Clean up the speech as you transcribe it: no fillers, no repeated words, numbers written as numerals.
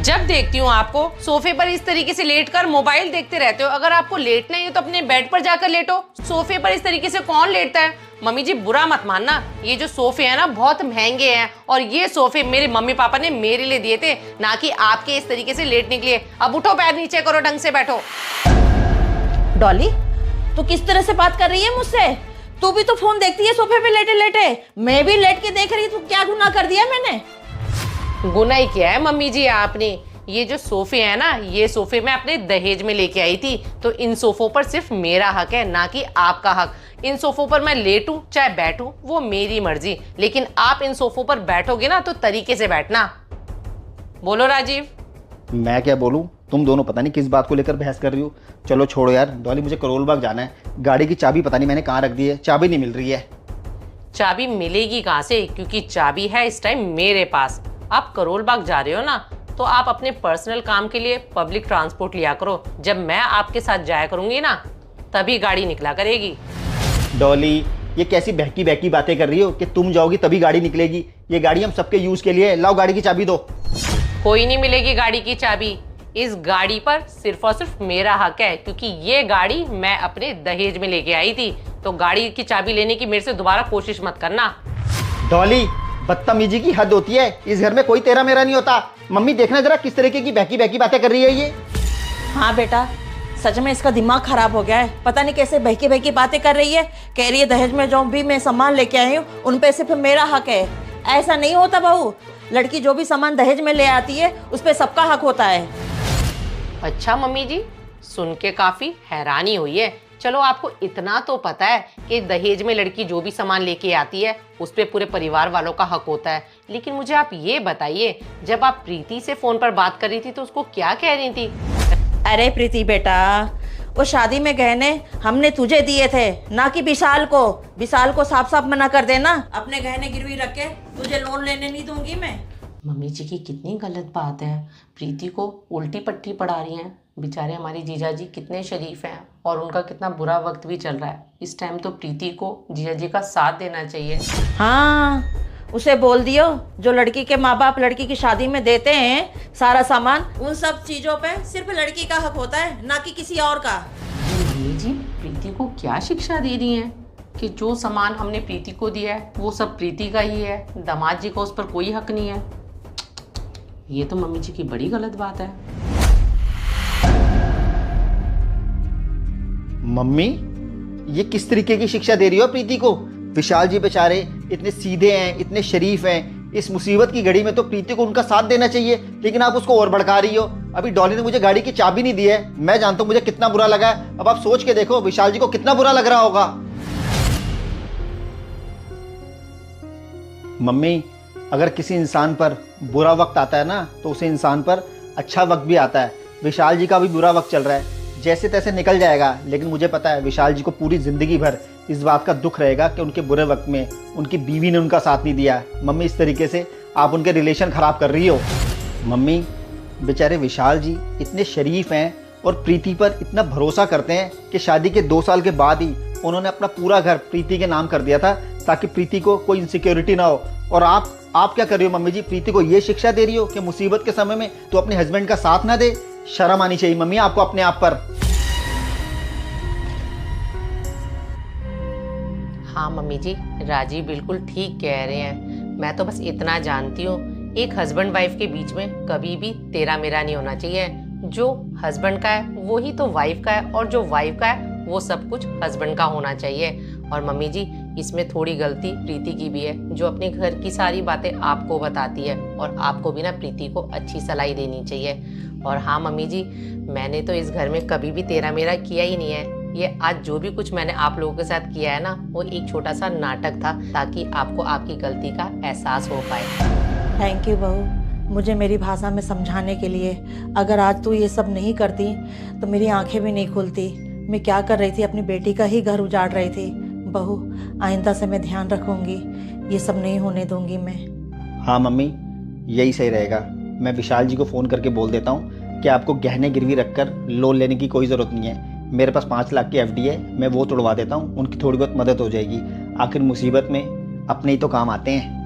जब देखती हूँ आपको सोफे पर इस तरीके से लेटकर मोबाइल देखते रहते हो। अगर आपको लेटना ही है तो अपने बेड पर जाकर लेटो। सोफे पर इस तरीके से कौन लेटता है? मम्मी जी बुरा मत मानना, ये जो सोफे हैं ना बहुत महंगे हैं और ये सोफे मेरे मम्मी पापा ने मेरे लिए दिए थे, ना कि आपके इस तरीके से लेटने के लिए। अब उठो, पैर नीचे करो, ढंग से बैठो। डॉली, तू किस तरह से बात कर रही है मुझसे? तू भी तो फोन देखती है सोफे पे लेटे लेटे। मैं भी लेट के देख रही हूँ। तू क्या गुनाह कर दिया मैंने? गुनाह ही किया है मम्मी जी आपने। ये जो सोफे हैं ना, ये सोफे मैं अपने दहेज में लेके आई थी, तो इन सोफों पर सिर्फ मेरा हक है, ना कि आपका हक। इन सोफों पर मैं लेटूं चाहे बैठूं वो मेरी मर्जी, लेकिन आप इन सोफों पर बैठोगे ना तो तरीके से बैठना। बोलो राजीव। मैं क्या बोलूं? तुम दोनों पता नहीं किस बात को लेकर बहस कर रही हो। चलो छोड़ो यार। डॉली, मुझे करोल बाग जाना है। गाड़ी की चाबी पता नहीं मैंने कहाँ रख दी है, चाबी नहीं मिल रही है। चाबी मिलेगी कहाँ से? क्योंकि चाबी है इस टाइम मेरे पास। आप करोल बाग जा रहे हो ना, तो आप अपने पर्सनल काम के लिए पब्लिक ट्रांसपोर्ट लिया करो। जब मैं आपके साथ जाया करूंगी ना, तभी गाड़ी निकला करेगी। डॉली, ये कैसी बहकी बहकी बातें कर रही हो कि तुम जाओगी तभी गाड़ी निकलेगी? ये गाड़ी हम सबके यूज के लिए है। लाओ गाड़ी की चाबी दो। कोई नहीं मिलेगी गाड़ी की चाबी। इस गाड़ी पर सिर्फ और सिर्फ मेरा हक है, क्योंकि ये गाड़ी मैं अपने दहेज में लेके आई थी। तो गाड़ी की चाबी लेने की मेरे से दोबारा कोशिश मत करना। डॉली, बदतमीजी की हद होती है। इस घर में कोई तेरा मेरा नहीं होता। मम्मी देखना जरा किस तरीके की बहकी बहकी बातें कर रही है ये। हाँ बेटा, सच में इसका दिमाग खराब हो गया है। पता नहीं कैसे बहकी बहकी बातें कर रही है। कह रही है दहेज में जो भी मैं सामान लेके आई हूँ उन पे सिर्फ मेरा हक है। ऐसा नहीं होता बहू। लड़की जो भी सामान दहेज में ले आती है उस पे सबका हक होता है। अच्छा मम्मी जी, सुन के काफी हैरानी हुई है। चलो आपको इतना तो पता है कि दहेज में लड़की जो भी सामान लेके आती है उस पे पूरे परिवार वालों का हक होता है। लेकिन मुझे आप ये बताइए, जब आप प्रीति से फोन पर बात कर रही थी तो उसको क्या कह रही थी? अरे प्रीति बेटा, वो शादी में गहने हमने तुझे दिए थे, ना कि विशाल को। विशाल को साफ साफ मना कर देना। अपने गहने गिरवी रख के तुझे लोन लेने नहीं दूंगी मैं। मम्मी जी की कितनी गलत बात है। प्रीति को उल्टी पट्टी पढ़ा रही हैं। बेचारे हमारी जीजा जी कितने शरीफ हैं और उनका कितना बुरा वक्त भी चल रहा है। इस टाइम तो प्रीति को जीजा जी का साथ देना चाहिए। हाँ, उसे बोल दियो जो लड़की के माँ बाप लड़की की शादी में देते हैं सारा सामान, उन सब चीजों पे सिर्फ लड़की का हक होता है, ना कि किसी और का। मम्मी जी प्रीति को क्या शिक्षा दे रही हैं कि जो सामान हमने प्रीति को दिया है वो सब प्रीति का ही है, दामाद जी को उस पर कोई हक नहीं है। ये तो मम्मी जी की बड़ी गलत बात है। मम्मी, ये किस तरीके की शिक्षा दे रही हो प्रीति को? विशाल जी बेचारे इतने सीधे हैं, इतने शरीफ हैं। इस मुसीबत की घड़ी में तो प्रीति को उनका साथ देना चाहिए, लेकिन आप उसको और भड़का रही हो। अभी डॉली ने मुझे गाड़ी की चाबी नहीं दी है। मैं जानता हूँ मुझे कितना बुरा लगा है। अब आप सोच के देखो विशाल जी को कितना बुरा लग रहा होगा। मम्मी, अगर किसी इंसान पर बुरा वक्त आता है ना, तो उसे इंसान पर अच्छा वक्त भी आता है। विशाल जी का भी बुरा वक्त चल रहा है, जैसे तैसे निकल जाएगा। लेकिन मुझे पता है विशाल जी को पूरी ज़िंदगी भर इस बात का दुख रहेगा कि उनके बुरे वक्त में उनकी बीवी ने उनका साथ नहीं दिया। मम्मी, इस तरीके से आप उनके रिलेशन ख़राब कर रही हो। मम्मी, बेचारे विशाल जी इतने शरीफ हैं और प्रीति पर इतना भरोसा करते हैं कि शादी के 2 साल के बाद ही उन्होंने अपना पूरा घर प्रीति के नाम कर दिया था, ताकि प्रीति को कोई इनसिक्योरिटी ना हो। और आप क्या कर रही हो मम्मी जी? प्रीति को ये शिक्षा दे रही हो कि मुसीबत के समय में तो अपने हस्बैंड का साथ ना दे। शर्म आनी चाहिए मम्मी आपको अपने आप पर। हाँ मम्मी जी, राजीव बिल्कुल ठीक कह रहे हैं। मैं तो बस इतना जानती हूँ, एक हस्बैंड वाइफ के बीच में कभी भी तेरा मेरा नहीं होना चाहिए। जो हस्बैंड का है वो ही तो वाइफ का है, और जो वाइफ का है वो सब कुछ हस्बैंड का होना चाहिए। और मम्मी जी, इसमें थोड़ी गलती प्रीति की भी है, जो अपने घर की सारी बातें आपको बताती है, और आपको भी ना प्रीति को अच्छी सलाह देनी चाहिए। और हाँ मम्मी जी, मैंने तो इस घर में कभी भी तेरा मेरा किया ही नहीं है। ये आज जो भी कुछ मैंने आप लोगों के साथ किया है ना, वो एक छोटा सा नाटक था, ताकि आपको आपकी गलती का एहसास हो पाए। थैंक यू बहू, मुझे मेरी भाषा में समझाने के लिए। अगर आज तू ये सब नहीं करती तो मेरी आंखें भी नहीं खुलती। मैं क्या कर रही थी, अपनी बेटी का ही घर उजाड़ रही थी। बहू, आइंदा से मैं ध्यान रखूंगी, ये सब नहीं होने दूंगी मैं। हाँ मम्मी, यही सही रहेगा। मैं विशाल जी को फ़ोन करके बोल देता हूँ कि आपको गहने गिरवी रखकर लोन लेने की कोई ज़रूरत नहीं है। मेरे पास 5 लाख की एफडी है, मैं वो तोड़वा देता हूँ। उनकी थोड़ी बहुत मदद हो जाएगी। आखिर मुसीबत में अपने ही तो काम आते हैं।